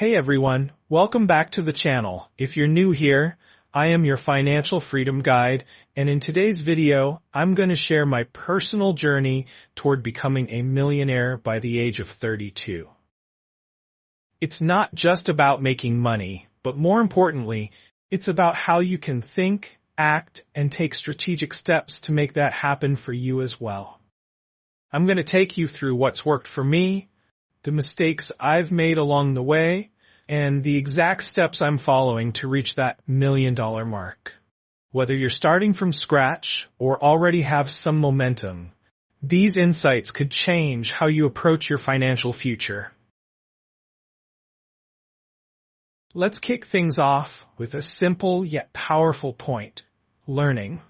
Hey everyone, welcome back to the channel. If you're new here, I am your financial freedom guide, and in today's video, I'm going to share my personal journey toward becoming a millionaire by the age of 32. It's not just about making money, but more importantly, it's about how you can think, act, and take strategic steps to make that happen for you as well. I'm going to take you through what's worked for me, the mistakes I've made along the way, and the exact steps I'm following to reach that $1 million mark. Whether you're starting from scratch or already have some momentum, these insights could change how you approach your financial future. Let's kick things off with a simple yet powerful point: learning.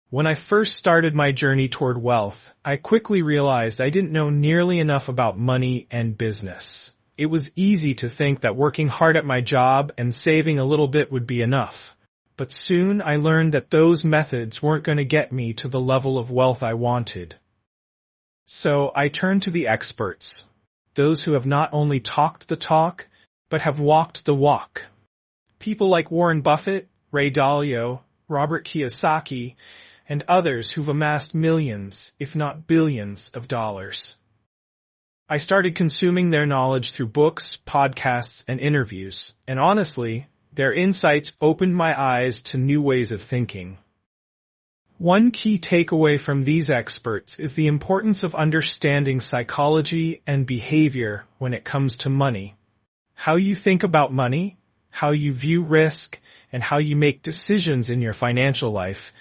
When I first started my journey toward wealth, I quickly realized I didn't know nearly enough about money and business. It was easy to think that working hard at my job and saving a little bit would be enough. But soon I learned that those methods weren't going to get me to the level of wealth I wanted. So I turned to the experts, those who have not only talked the talk, but have walked the walk. People like Warren Buffett, Ray Dalio, Robert Kiyosaki, and others who've amassed millions, if not billions, of dollars. I started consuming their knowledge through books, podcasts, and interviews, and honestly, their insights opened my eyes to new ways of thinking. One key takeaway from these experts is the importance of understanding psychology and behavior when it comes to money. How you think about money, how you view risk, and how you make decisions in your financial life,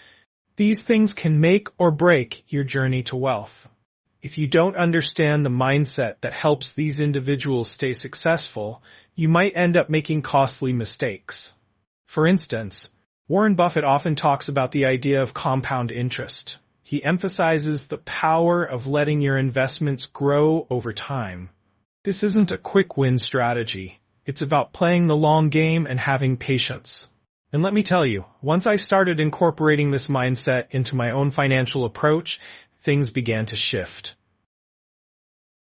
these things can make or break your journey to wealth. If you don't understand the mindset that helps these individuals stay successful, you might end up making costly mistakes. For instance, Warren Buffett often talks about the idea of compound interest. He emphasizes the power of letting your investments grow over time. This isn't a quick win strategy. It's about playing the long game and having patience. And let me tell you, once I started incorporating this mindset into my own financial approach, things began to shift.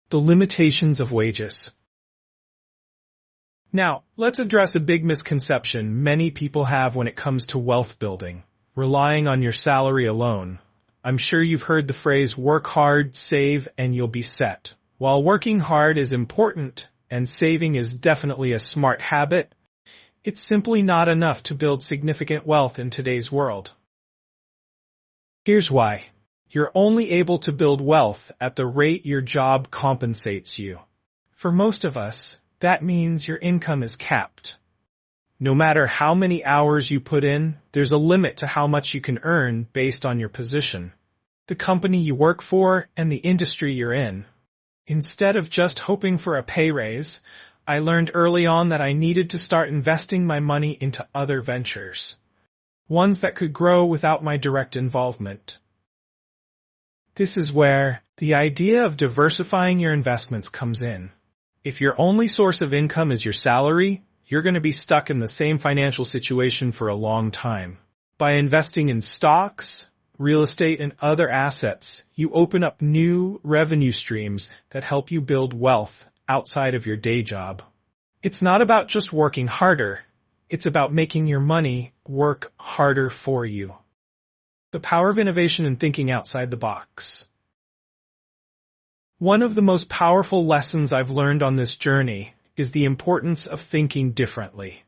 The limitations of wages. Now, let's address a big misconception many people have when it comes to wealth building: relying on your salary alone. I'm sure you've heard the phrase, work hard, save, and you'll be set. While working hard is important, and saving is definitely a smart habit, it's simply not enough to build significant wealth in today's world. Here's why. You're only able to build wealth at the rate your job compensates you. For most of us, that means your income is capped. No matter how many hours you put in, there's a limit to how much you can earn based on your position, the company you work for, and the industry you're in. Instead of just hoping for a pay raise, I learned early on that I needed to start investing my money into other ventures, ones that could grow without my direct involvement. This is where the idea of diversifying your investments comes in. If your only source of income is your salary, you're going to be stuck in the same financial situation for a long time. By investing in stocks, real estate, and other assets, you open up new revenue streams that help you build wealth outside of your day job. It's not about just working harder. It's about making your money work harder for you. The power of innovation and thinking outside the box. One of the most powerful lessons I've learned on this journey is the importance of thinking differently.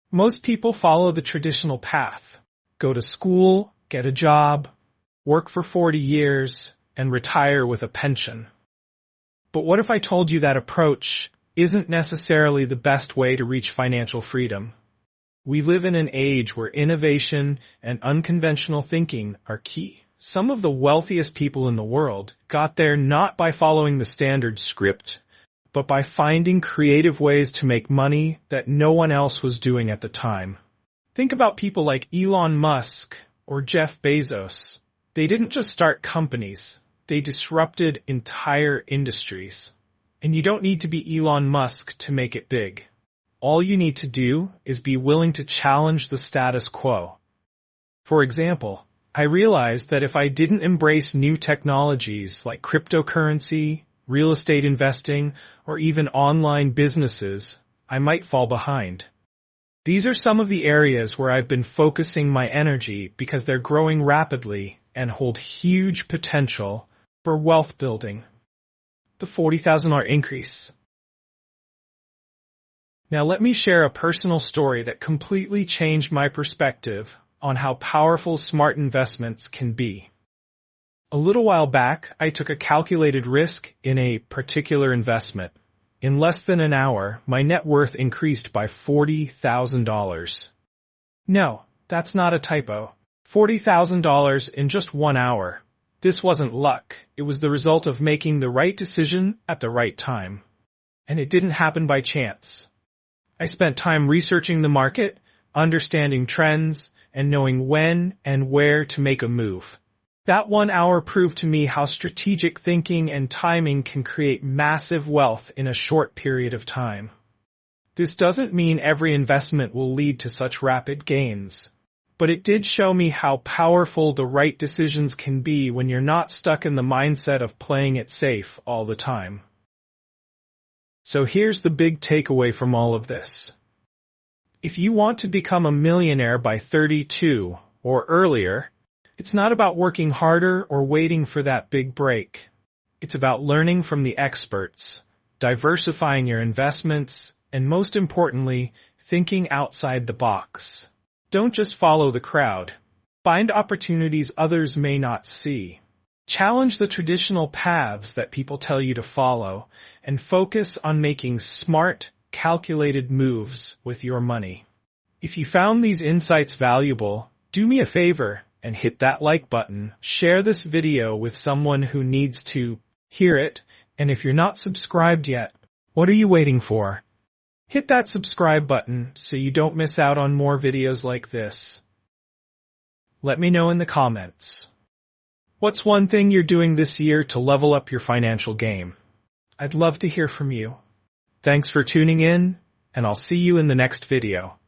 Most people follow the traditional path: go to school, get a job, work for 40 years, and retire with a pension. But what if I told you that approach isn't necessarily the best way to reach financial freedom? We live in an age where innovation and unconventional thinking are key. Some of the wealthiest people in the world got there not by following the standard script, but by finding creative ways to make money that no one else was doing at the time. Think about people like Elon Musk or Jeff Bezos. They didn't just start companies. They disrupted entire industries. And you don't need to be Elon Musk to make it big. All you need to do is be willing to challenge the status quo. For example, I realized that if I didn't embrace new technologies like cryptocurrency, real estate investing, or even online businesses, I might fall behind. These are some of the areas where I've been focusing my energy because they're growing rapidly and hold huge potential for wealth building. The $40,000 increase. Now let me share a personal story that completely changed my perspective on how powerful smart investments can be. A little while back, I took a calculated risk in a particular investment. In less than an hour, my net worth increased by $40,000. No, that's not a typo. $40,000 in just 1 hour. This wasn't luck. It was the result of making the right decision at the right time. And it didn't happen by chance. I spent time researching the market, understanding trends, and knowing when and where to make a move. That 1 hour proved to me how strategic thinking and timing can create massive wealth in a short period of time. This doesn't mean every investment will lead to such rapid gains, but it did show me how powerful the right decisions can be when you're not stuck in the mindset of playing it safe all the time. So here's the big takeaway from all of this. If you want to become a millionaire by 32 or earlier, it's not about working harder or waiting for that big break. It's about learning from the experts, diversifying your investments, and most importantly, thinking outside the box. Don't just follow the crowd. Find opportunities others may not see. Challenge the traditional paths that people tell you to follow, and focus on making smart, calculated moves with your money. If you found these insights valuable, do me a favor and hit that like button. Share this video with someone who needs to hear it, and if you're not subscribed yet, what are you waiting for? Hit that subscribe button so you don't miss out on more videos like this. Let me know in the comments. What's one thing you're doing this year to level up your financial game? I'd love to hear from you. Thanks for tuning in, and I'll see you in the next video.